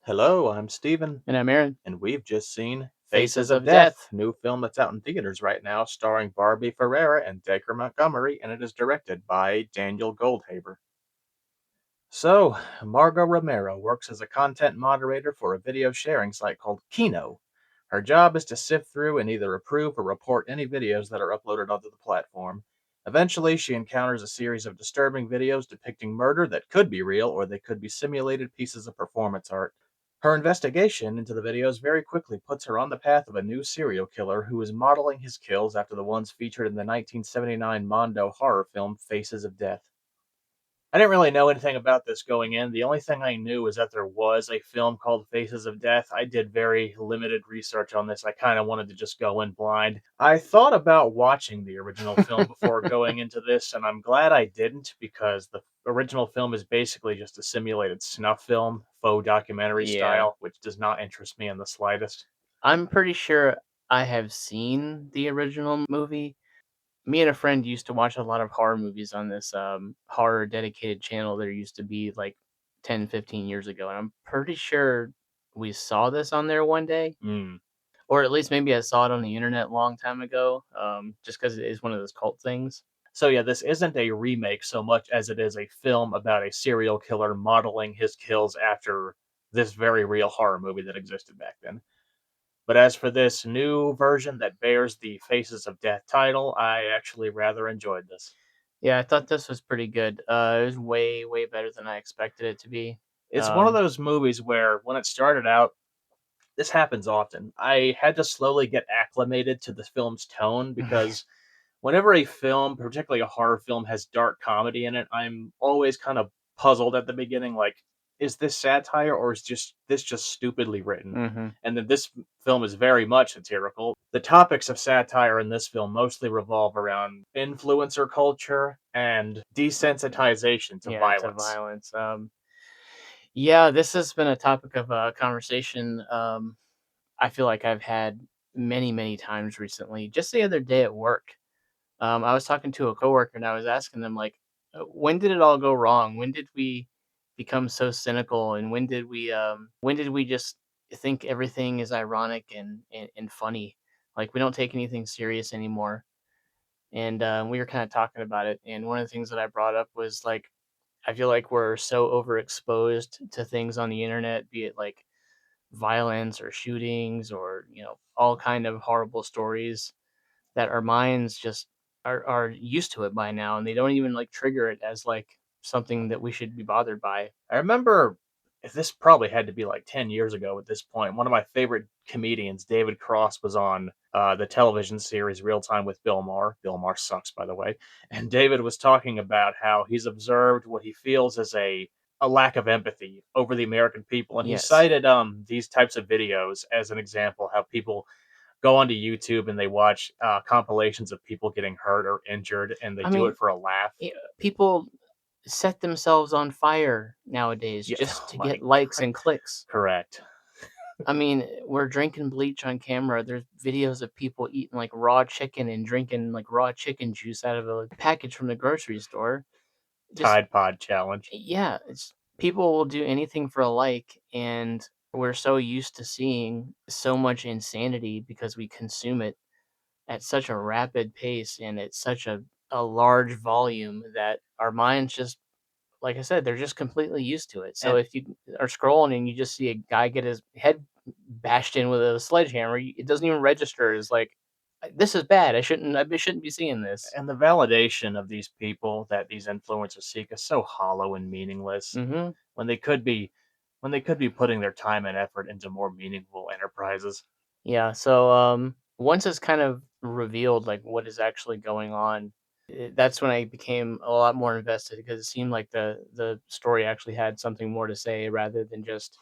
Hello, I'm Steven, And I'm Aaron. and we've just seen Faces Faces of of Death, Death. new film that's out in theaters right now, starring Barbie Ferreira and Dacre Montgomery, and it is directed by Daniel Goldhaber. So, Margot Romero works as a content moderator for a video sharing site called Kino. Her job is to sift through and either approve or report any videos that are uploaded onto the platform. Eventually, she encounters a series of disturbing videos depicting murder that could be real or they could be simulated pieces of performance art. Her investigation into the videos very quickly puts her on the path of a new serial killer who is modeling his kills after the ones featured in the 1979 Mondo horror film Faces of Death. I didn't really know anything about this going in. The only thing I knew was that there was a film called Faces of Death. I did very limited research on this. I kind of wanted to just go in blind. I thought about watching the original film before going into this, and I'm glad I didn't because the original film is basically just a simulated snuff film, faux documentary Yeah. style, which does not interest me in the slightest. I'm pretty sure I have seen the original movie. Me and a friend used to watch a lot of horror movies on this horror dedicated channel there used to be like 10, 15 years ago. And I'm pretty sure we saw this on there one day. Hmm. Or at least maybe I saw it on the internet a long time ago. Just because it is one of those cult things. So yeah, this isn't a remake so much as it is a film about a serial killer modeling his kills after this very real horror movie that existed back then. But as for this new version that bears the Faces of Death title, I actually rather enjoyed this. Yeah, I thought this was pretty good. It was way, way better than I expected it to be. It's one of Um, those movies where when it started out, this happens often. I had to slowly get acclimated to the film's tone because whenever a film, particularly a horror film, has dark comedy in it, I'm always kind of puzzled at the beginning. Like, is this satire or is just this just stupidly written? mhm. And then this film is very much satirical. The topics of satire in this film mostly revolve around influencer culture and desensitization to Yeah, to violence. violence. Yeah, this has been a topic of conversation. I feel like I've had many, many times recently. Just the other day at work, I was talking to a coworker and I was asking them like, when did it all go wrong? When did we become so cynical? And when did we just think everything is ironic and funny? Like we don't take anything serious anymore. And we were kind of talking about it. And one of the things that I brought up was like I feel like we're so overexposed to things on the internet, be it like violence or shootings or, all kind of horrible stories that our minds just are used to it by now and they don't even like trigger it as like something that we should be bothered by. I remember this probably had to be like 10 years ago at this point. One of my favorite comedians, David Cross, was on the television series Real Time with Bill Maher. Bill Maher sucks, by the way. And David was talking about how he's observed what he feels as a lack of empathy over the American people. And he Yes. cited these types of videos as an example how people go onto YouTube and they watch compilations of people getting hurt or injured and they I do it mean, for a laugh. people set themselves on fire nowadays Yeah, just oh to my get likes God. and clicks. Correct. I mean, we're drinking bleach on camera. There's videos of people eating like raw chicken and drinking like raw chicken juice out of a package from the grocery store. Just Tide Pod challenge. yeah, it's people will do anything for a like, and we're so used to seeing so much insanity because we consume it at such a rapid pace and at such a large volume that our minds just like I said, they're just completely used to it. So And if you are scrolling and you just see a guy get his head bashed in with a sledgehammer, it doesn't even register as like, this is bad. I shouldn't be seeing this." and the validation of these people that these influencers seek is so hollow and meaningless Hmm. when they could be putting their time and effort into more meaningful enterprises. Yeah. So once it's kind of revealed like what is actually going on, that's when I became a lot more invested because it seemed like the story actually had something more to say rather than just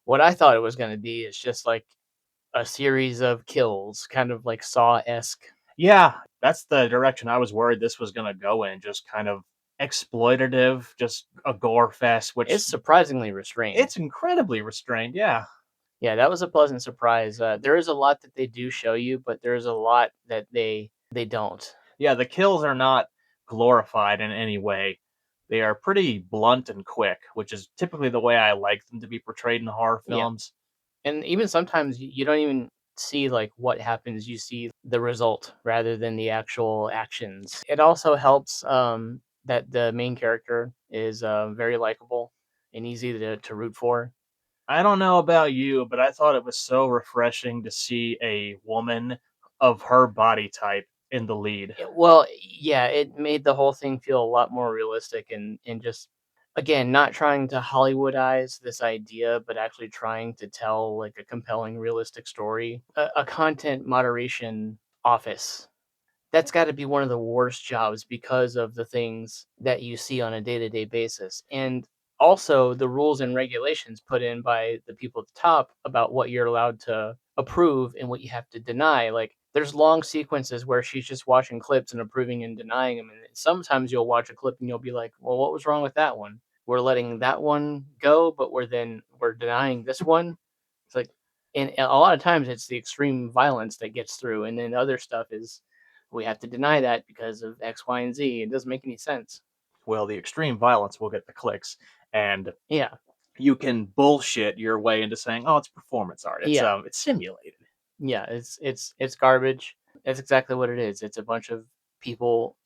what I thought it was going to be. It's just like a series of kills, kind of like Saw esque. Yeah, that's the direction I was worried this was going to go in, just kind of exploitative, just a gore fest, which It's surprisingly restrained. it's incredibly restrained. Yeah. Yeah, that was a pleasant surprise. There is a lot that they do show you, but there is a lot that they don't. Yeah, the kills are not glorified in any way. They are pretty blunt and quick, which is typically the way I like them to be portrayed in horror Yeah. films. And even sometimes you don't even see like what happens, you see the result rather than the actual actions. It also helps that the main character is very likable and easy to root for. I don't know about you, but I thought it was so refreshing to see a woman of her body type in the lead. Well, yeah, it made the whole thing feel a lot more realistic and just again, not trying to Hollywoodize this idea, but actually trying to tell like a compelling, realistic story. A content moderation office. That's got to be one of the worst jobs because of the things that you see on a day-to-day basis. And also the rules and regulations put in by the people at the top about what you're allowed to approve and what you have to deny. Like there's long sequences where she's just watching clips and approving and denying them. And sometimes you'll watch a clip and you'll be like, well, what was wrong with that one? We're letting that one go, but we're denying this one. It's like, and a lot of times it's the extreme violence that gets through, and then other stuff is we have to deny that because of X, Y, and Z. It doesn't make any sense. Well, the extreme violence will get the clicks, and Yeah, you can bullshit your way into saying, "Oh, it's performance art. yeah, It's simulated." yeah. It's garbage. That's exactly what it is. It's a bunch of people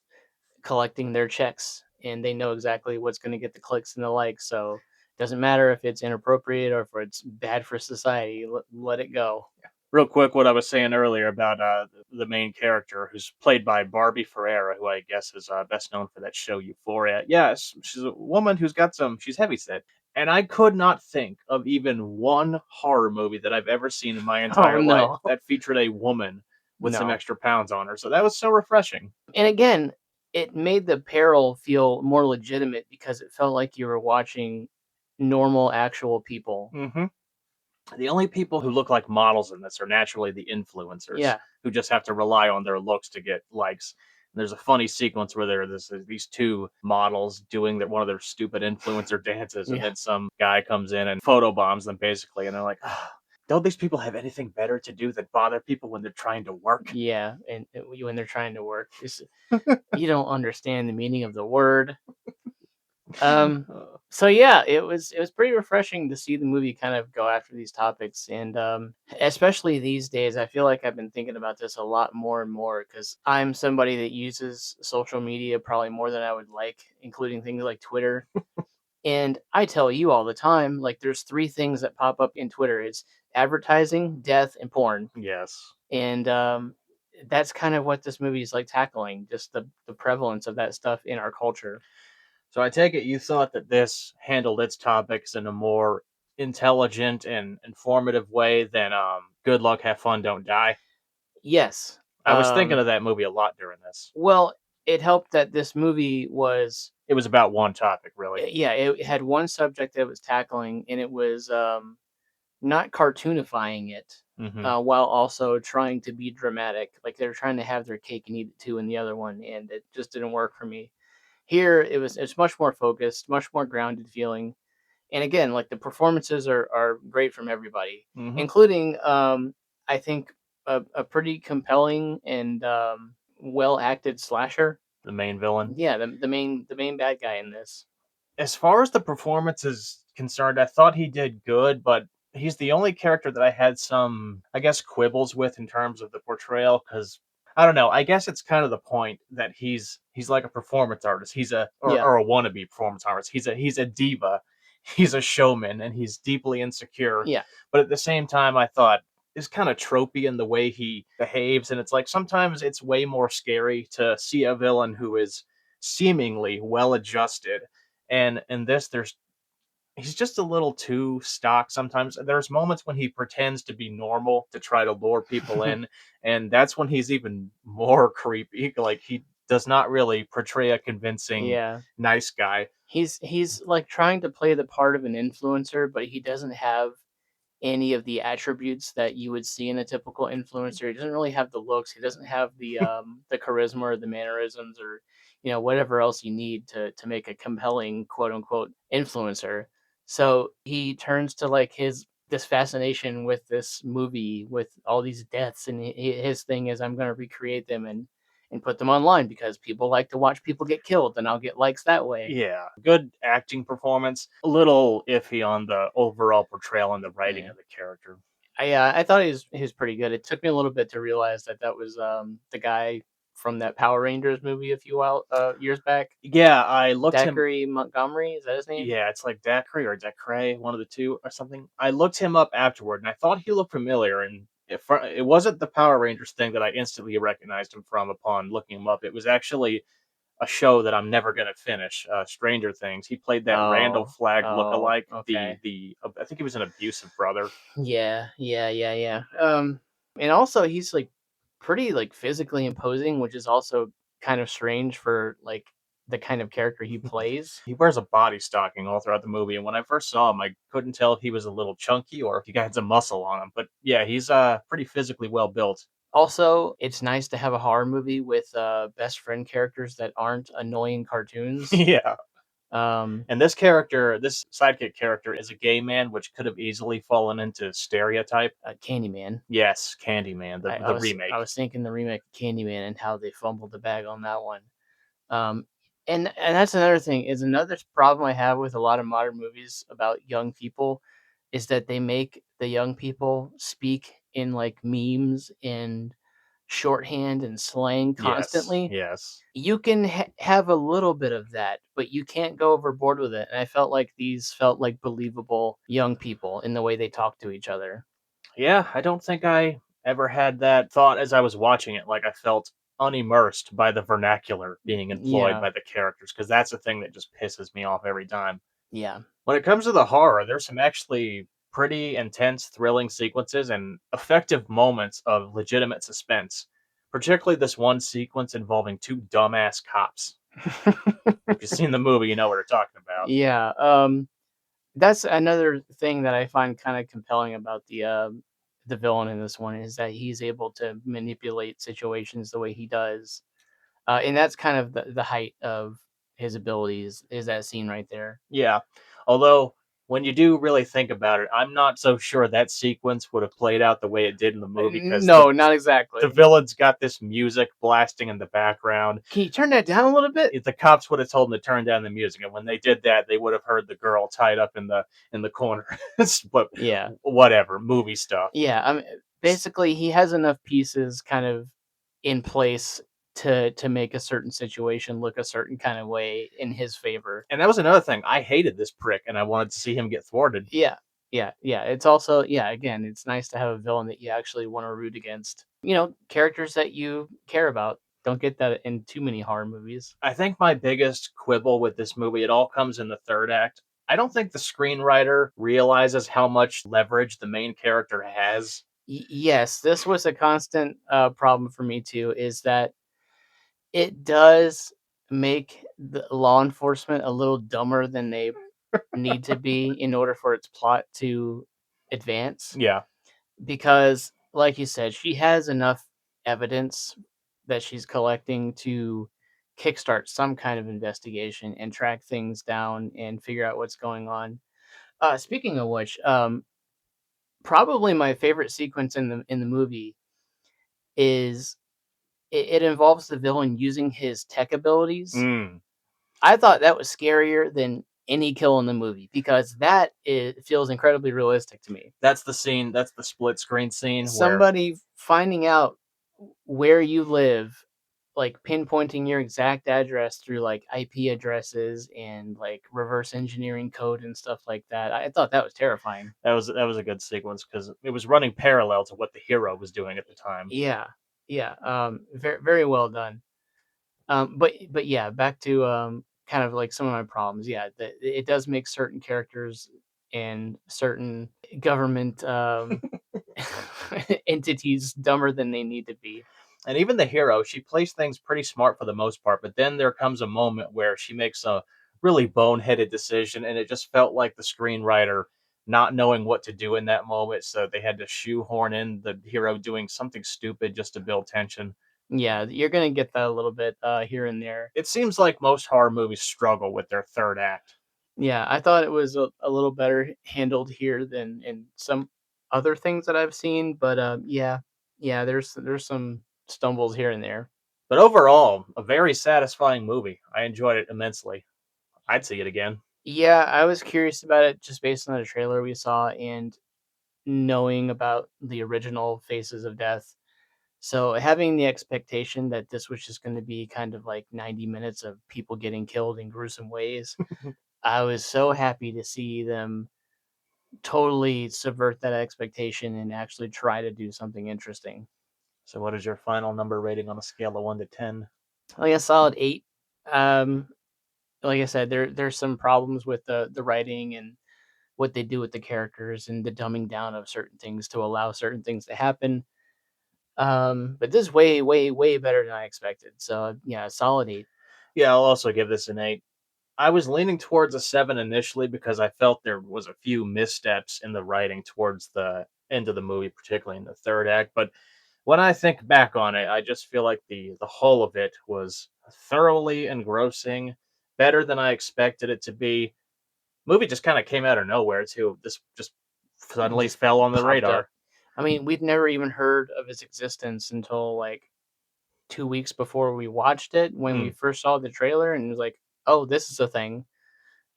collecting their checks, and they know exactly what's going to get the clicks and the likes. So it doesn't matter if it's inappropriate or if it's bad for society. Let it go. Real quick, what I was saying earlier about the main character, who's played by Barbie Ferreira, who I guess is best known for that show Euphoria. Yes, she's a woman who's got some. She's heavy set, and I could not think of even one horror movie that I've ever seen in my Oh entire life no, that featured a woman with some no. extra pounds on her. So that was so refreshing. And again, it made the peril feel more legitimate because it felt like you were watching normal, actual people. hmm The only people who look like models in this are naturally the influencers Yeah, who just have to rely on their looks to get likes. And there's a funny sequence where there's these two models doing one of their stupid influencer dances, and yeah, then some guy comes in and photobombs them basically, and they're like, "Ah, don't these people have anything better to do than bother people when they're trying to work?" yeah. And when they're trying to work, you don't understand the meaning of the word. Um, Uh, so yeah, it was pretty refreshing to see the movie kind of go after these topics, and especially these days, I feel like I've been thinking about this a lot more and more because I'm somebody that uses social media probably more than I would like, including things like Twitter. And I tell you all the time, like there's three things that pop up in Twitter. It's advertising, death, and porn. yes. And that's kind of what this movie is like tackling, just the prevalence of that stuff in our culture. So I take it you thought that this handled its topics in a more intelligent and informative way than Good Luck, Have Fun, Don't Die. Yes. I was thinking of that movie a lot during this. Well, it helped that this movie was It was about one topic, really. yeah, it had one subject that it was tackling, and it was not cartoonifying it, Mhm. while also trying to be dramatic. Like they're trying to have their cake and eat it too in the other one, and it just didn't work for me. Here, it's much more focused, much more grounded feeling, and again, like the performances are great from everybody, Mhm. including I think a pretty compelling and well acted slasher. The main villain. Yeah, the main bad guy in this. As far as the performance is concerned, I thought he did good, but he's the only character that I had some, I guess, quibbles with in terms of the portrayal. Because I don't know. I guess it's kind of the point that he's like a performance artist. He's a Yeah, or a wannabe performance artist. He's a diva. He's a showman, and he's deeply insecure. yeah, But at the same time, I thought is kind of tropey in the way he behaves, and it's like sometimes it's way more scary to see a villain who is seemingly well adjusted, and in this there's he's just a little too stock sometimes. There's moments when he pretends to be normal to try to lure people in, and that's when he's even more creepy. Like he does not really portray a convincing yeah. nice guy. He's like trying to play the part of an influencer, but he doesn't have any of the attributes that you would see in a typical influencer. He doesn't really have the looks. He doesn't have the charisma or the mannerisms or whatever else you need to make a compelling quote unquote influencer. So he turns to like his this fascination with this movie with all these deaths, and his thing is I'm going to recreate them, and put them online because people like to watch people get killed, and I'll get likes that way. Yeah, good acting performance. A little iffy on the overall portrayal and the writing Yeah. of the character. I thought he was pretty good. It took me a little bit to realize that that was, the guy from that Power Rangers movie a few years back. Yeah, I looked him. Dacre Montgomery, is that his name? Yeah, it's like Dacre or Dacre, one of the two or something. I looked him up afterward, and I thought he looked familiar. And it wasn't the Power Rangers thing that I instantly recognized him from upon looking him up. It was actually a show that I'm never gonna finish, Stranger Things. He played that Randall Oh, Flagg oh, lookalike, okay. I think he was an abusive brother. Yeah, yeah, yeah, yeah. And also he's like pretty like physically imposing, which is also kind of strange for like the kind of character he plays. He wears a body stocking all throughout the movie, and when I first saw him, I couldn't tell if he was a little chunky or if he had some muscle on him. But yeah, he's pretty physically well built. Also, it's nice to have a horror movie with best friend characters that aren't annoying cartoons. Yeah. Um, And this character, this sidekick character, is a gay man, which could have easily fallen into stereotype. Candyman. Yes, Candyman, I the was I remake. was thinking the remake of Candyman and how they fumbled the bag on that one. Um, and that's another thing is another problem I have with a lot of modern movies about young people is that they make the young people speak in like memes and shorthand and slang Yes, constantly. yes. You can have a little bit of that, but you can't go overboard with it. And I felt like these felt like believable young people in the way they talk to each other. Yeah, I don't think I ever had that thought as I was watching it. Like I felt unimmersed by the vernacular being employed Yeah, by the characters, because that's the thing that just pisses me off every time. yeah. When it comes to the horror, there's some actually pretty intense, thrilling sequences and effective moments of legitimate suspense. Particularly this one sequence involving two dumbass cops. If you've seen the movie, you know what we're talking about. Yeah, that's another thing that I find kinda compelling about the villain in this one is that he's able to manipulate situations the way he does, and that's kind of the height of his abilities, is that scene right there. Yeah. Although, when you do really think about it, I'm not so sure that sequence would have played out the way it did in the movie because No, not the exactly. villain's got this music blasting in the background. Can you turn that down a little bit? If the cops would have told him to turn down the music, and when they did that, they would have heard the girl tied up in the corner. But Yeah. whatever, movie stuff. Yeah, I mean, basically, he has enough pieces kind of in place to make a certain situation look a certain kind of way in his favor. And that was another thing. I hated this prick, and I wanted to see him get thwarted. Yeah, yeah, yeah. It's also yeah, again, it's nice to have a villain that you actually want to root against. You know, characters that you care about. Don't get that in too many horror movies. I think my biggest quibble with this movie, it all comes in the third act. I don't think the screenwriter realizes how much leverage the main character has. Yes, this was a constant problem for me too. Is that it does make the law enforcement a little dumber than they need to be in order for its plot to advance Yeah. because like you said she has enough evidence that she's collecting to kickstart some kind of investigation and track things down and figure out what's going on. Speaking of which, probably my favorite sequence in the movie is it involves the villain using his tech abilities. Mm. I thought that was scarier than any kill in the movie because feels incredibly realistic to me. That's the scene, that's the split screen scene where Somebody finding out where you live, like pinpointing your exact address through like IP addresses and like reverse engineering code and stuff like that. I thought that was terrifying. that was a good sequence because it was running parallel to what the hero was doing at the time. Yeah, yeah, very very well done. But yeah, back to kind of like some of my problems. Yeah, it does make certain characters and certain government entities dumber than they need to be. And even the hero, she plays things pretty smart for the most part, but then there comes a moment where she makes a really boneheaded decision, and it just felt like the screenwriter not knowing what to do in that moment, so they had to shoehorn in the hero doing something stupid just to build tension. Yeah, you're gonna get that a little bit here and there. It seems like most horror movies struggle with their third act. Yeah, I thought it was a little better handled here than in some other things that I've seen, but yeah, yeah, there's some stumbles here and there. But overall, a very satisfying movie. I enjoyed it immensely. I'd see it again. Yeah, I was curious about it just based on the trailer we saw and knowing about the original Faces of Death. So having the expectation that this was just going to be kind of like 90 minutes of people getting killed in gruesome ways, I was so happy to see them totally subvert that expectation and actually try to do something interesting. So, what is your final number rating on a scale of 1 to 10? Like a solid 8. Um, like I said, there's some problems with the writing and what they do with the characters and the dumbing down of certain things to allow certain things to happen. But this is way, way, way better than I expected. So yeah, solid 8. Yeah, I'll also give this an 8. I was leaning towards a 7 initially because I felt there was a few missteps in the writing towards the end of the movie, particularly in the third act. But when I think back on it, I just feel like the whole of it was thoroughly engrossing, better than I expected it to be. Movie just kind of came out of nowhere too. This just suddenly Just fell on the popped up. radar. I mean, we'd never even heard of its existence until like 2 weeks before we watched it when we Mm, first saw the trailer, and it was like, oh, this is a thing.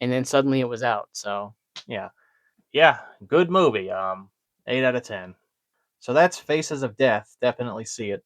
And then suddenly it was out. So yeah, yeah, good movie. 8 out of 10. So that's Faces of Death. Definitely see it.